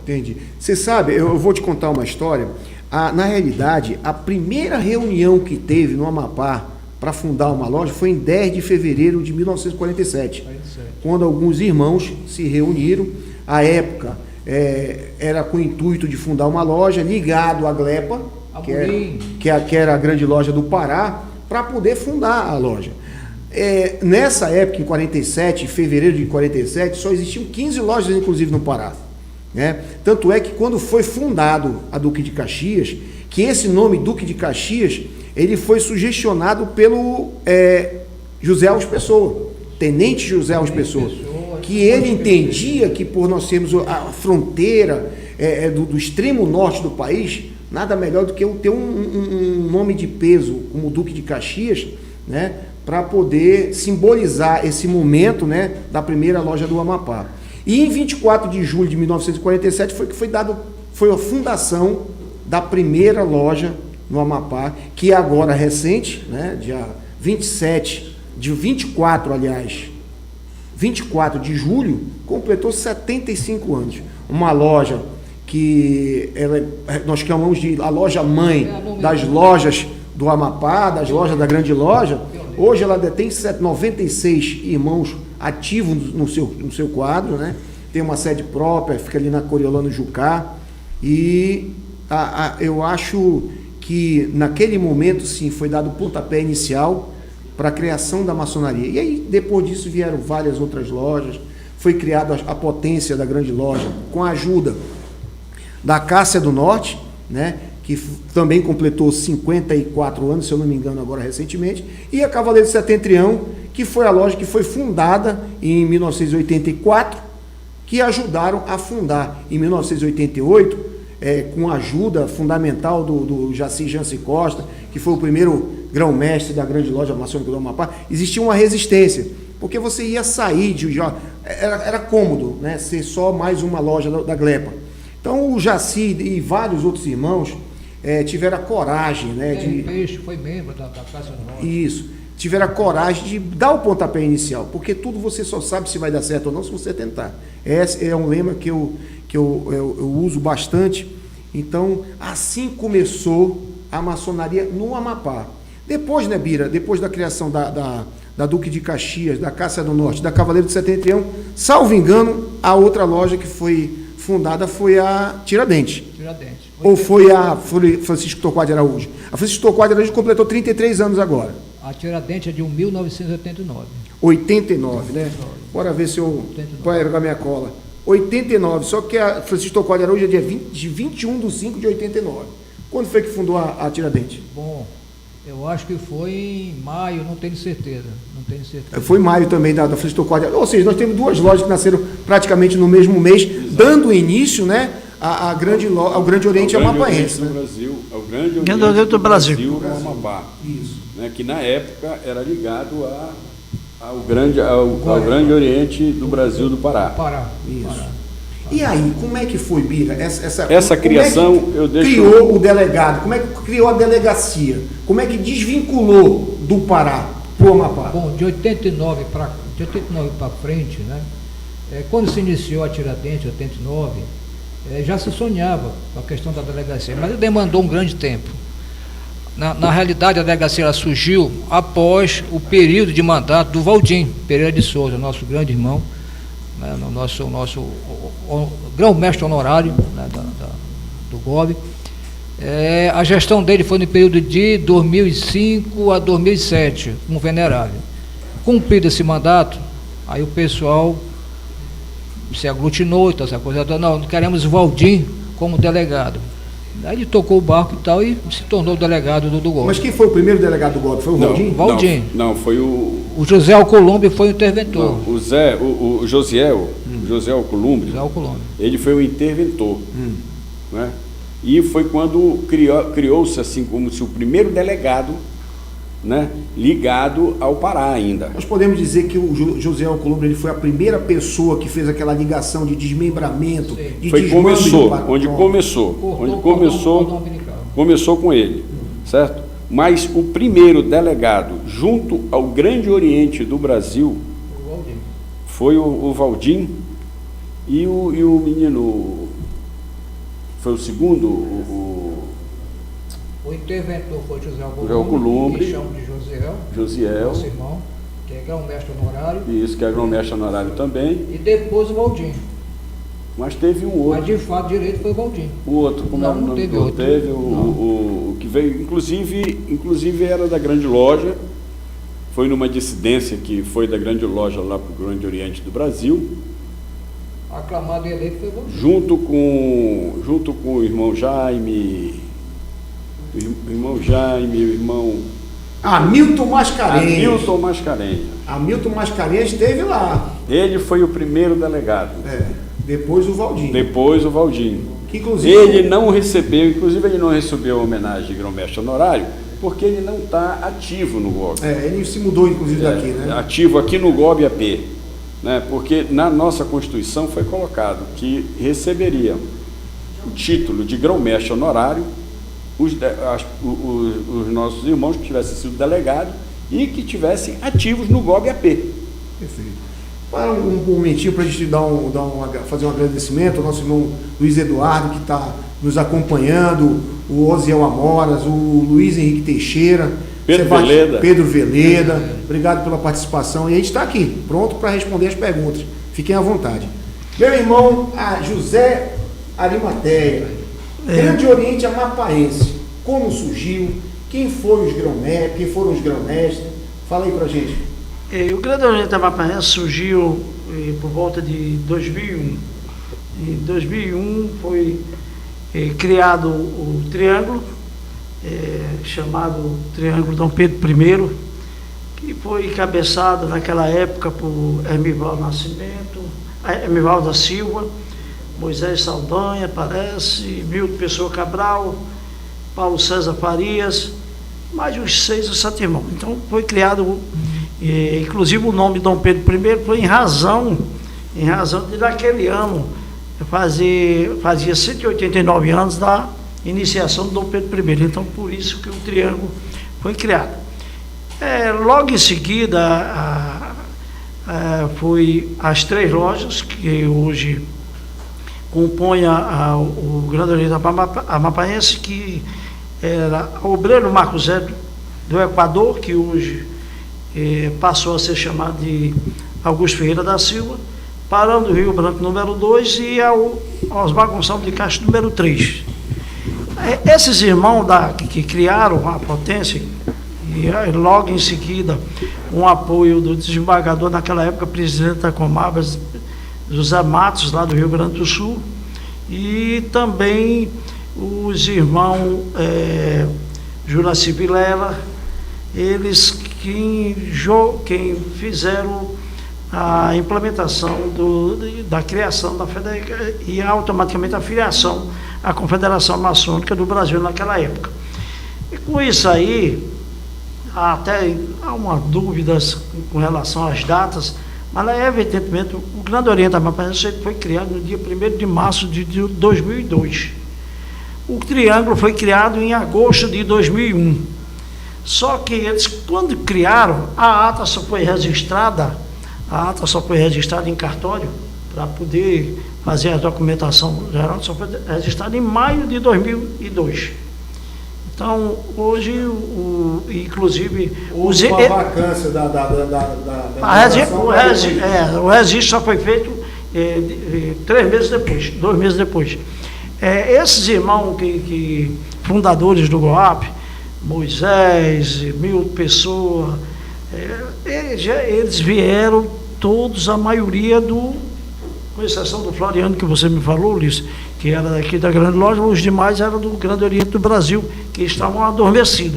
Entendi. Você sabe, eu vou te contar uma história. Na realidade, a primeira reunião que teve no Amapá para fundar uma loja foi em 10 de fevereiro de 1947, quando alguns irmãos se reuniram. À época, era com o intuito de fundar uma loja ligado à Glepa, que era a grande loja do Pará, para poder fundar a loja. Nessa época, em 47, em fevereiro de 47, só existiam 15 lojas, inclusive, no Pará. Né? Tanto é que quando foi fundado a Duque de Caxias, que esse nome Duque de Caxias, ele foi sugestionado pelo José Alves Pessoa, Tenente José Alves Pessoa, que ele entendia que por nós termos a fronteira do extremo norte do país, nada melhor do que ter um nome de peso como Duque de Caxias, né, para poder simbolizar esse momento, né, da primeira loja do Amapá. E em 24 de julho de 1947 foi a fundação da primeira loja no Amapá, que agora recente, né, dia 24 de julho, completou 75 anos. Uma loja que nós chamamos de a loja mãe das lojas do Amapá, das lojas da grande loja. Hoje ela detém 96 irmãos ativos no seu quadro, né? Tem uma sede própria, fica ali na Coriolano Jucá, e eu acho que naquele momento, sim, foi dado o pontapé inicial para a criação da maçonaria. E aí, depois disso, vieram várias outras lojas, foi criada a potência da grande loja, com a ajuda da Cássia do Norte, né, que também completou 54 anos, se eu não me engano, agora recentemente, e a Cavaleiro de Setentrião, que foi a loja que foi fundada em 1984, que ajudaram a fundar em 1988, com a ajuda fundamental do Jaci Janci Costa, que foi o primeiro grão-mestre da grande loja maçônica do Amapá. Existia uma resistência, porque você ia sair era cômodo, né, ser só mais uma loja da Glepa. Então o Jaci e vários outros irmãos tiveram a coragem, né, Peixe foi membro da Cássia do Norte. Isso, tiveram a coragem de dar o pontapé inicial, porque tudo você só sabe se vai dar certo ou não se você tentar. Esse é um lema que eu uso bastante. Então, assim começou a maçonaria no Amapá. Depois, né, Bira, depois da criação da Duque de Caxias, da Cássia do Norte, da Cavaleiro de Setentrião, salvo engano, a outra loja que foi fundada foi a Tiradentes. Ou foi a Francisco Torquato de Araújo? A Francisco Torquato de Araújo completou 33 anos agora. A Tiradentes é de 1989. 89, né? Bora ver se eu pego a minha cola. 89, só que a Francisco Torquato de Araújo é de 21 de 5 de 89. Quando foi que fundou a Tiradentes? Bom, eu acho que foi em maio, não tenho certeza. Foi em maio também da Francisco Torquato de Araújo. Ou seja, nós temos duas lojas que nasceram praticamente no mesmo mês, dando início, né, ao Grande Oriente Amapaense. Né? Ao Grande Oriente do Brasil, ao Amapá. Isso. Né, que na época era ligado ao Grande Oriente do Brasil do Pará. Isso. E aí, como é que foi, Bira? Essa criação, criou o delegado? Como é que criou a delegacia? Como é que desvinculou do Pará para o Amapá? Bom, de 89 para frente, né? Quando se iniciou a Tiradentes, 89, já se sonhava com a questão da delegacia, mas demandou um grande tempo. Na realidade, a delegacia ela surgiu após o período de mandato do Valdim Pereira de Souza, nosso grande irmão, né, nosso grão-mestre honorário, né, do GOB. A gestão dele foi no período de 2005 a 2007, como venerável. Cumprido esse mandato, aí o pessoal se aglutinou, então, essa coisa, não queremos o Valdim como delegado. Aí ele tocou o barco e tal e se tornou delegado do GOB. Mas quem foi o primeiro delegado do GOB? Foi o Valdim? Valdim. Não, foi o José Alcolumbre foi o interventor. Não, o José Alcolumbre, ele foi o interventor. Né? E foi quando criou-se assim como se o primeiro delegado, né, ligado ao Pará ainda. Nós podemos dizer que o José Alcolumbre ele foi a primeira pessoa que fez aquela ligação de desmembramento, de começou com ele, certo? Mas o primeiro delegado junto ao Grande Oriente do Brasil foi o Valdim e o menino foi o segundo, o interventor foi José Alcolumbre, que chama de Josiel, nosso irmão, que é grão-mestre honorário. Isso, que é grão-mestre honorário também. E depois o Valdir. Mas teve um outro. Mas de fato direito foi o Valdir. O outro, como não, é o nome teve do outro. Teve o que veio, inclusive era da Grande Loja, foi numa dissidência que foi da Grande Loja lá para o Grande Oriente do Brasil. Aclamado e eleito foi o Valdir. Junto com o irmão Jaime, o irmão Hamilton Mascarenhas. Hamilton Mascarenhas esteve lá. Ele foi o primeiro delegado. Depois o Valdinho. Que inclusive ele não recebeu a homenagem de grão-mestre honorário, porque ele não está ativo no GOB. Ele se mudou inclusive daqui, né? Ativo aqui no GOB-AP, né? Porque na nossa Constituição foi colocado que receberia o título de grão-mestre honorário os nossos irmãos que tivessem sido delegados e que tivessem ativos no GOB-AP. Perfeito. Para um momentinho para a gente fazer um agradecimento ao nosso irmão Luiz Eduardo, que está nos acompanhando, o Osiel Amoras, o Luiz Henrique Teixeira, Pedro Veleda, obrigado pela participação. E a gente está aqui, pronto para responder as perguntas. Fiquem à vontade. Meu irmão José Arimateia, Grande Oriente Amapaense, como surgiu? Quem foram os grão-mestres? Fala aí para a gente. O Grande Oriente Amapaense surgiu por volta de 2001. Em 2001 foi criado o Triângulo, chamado Triângulo Dom Pedro I, que foi encabeçado naquela época por Hermivaldo da Silva, Moisés Saldanha, Milton Pessoa Cabral, Paulo César Farias, mais de uns 6 ou 7 irmãos. Então foi criado, inclusive o nome Dom Pedro I foi em razão de naquele ano fazia 189 anos da iniciação do Dom Pedro I. Então por isso que o Triângulo foi criado. Logo em seguida foi as 3 lojas que hoje compõem o Grande Oriente Amapaense, que era o Obreiro Marco Zé do Equador, que hoje passou a ser chamado de Augusto Ferreira da Silva, Parão do Rio Branco número 2 e Osmar Gonçalves de Castro número 3. Esses irmãos que criaram a potência, e logo em seguida um apoio do desembargador naquela época, presidente da Comabras, José Matos, lá do Rio Grande do Sul, e também os irmãos Juraci Vilela, eles quem fizeram a implementação da criação da e automaticamente a filiação à Confederação Maçônica do Brasil naquela época. E com isso aí, até há uma dúvida com relação às datas, mas evidentemente o Grande Oriente Amapaense foi criado no dia 1º de março de 2002. O Triângulo foi criado em agosto de 2001. Só que eles, quando criaram, a ata só foi registrada em cartório, para poder fazer a documentação geral, só foi registrada em maio de 2002. Então, hoje, inclusive... Houve uma vacância o registro só foi feito 2 meses depois. Esses irmãos fundadores do GOAP, Moisés, Milton Pessoa, eles vieram todos, a maioria com exceção do Floriano, que você me falou, Ulisses, que era daqui da Grande Loja, os demais eram do Grande Oriente do Brasil, que estavam adormecidos.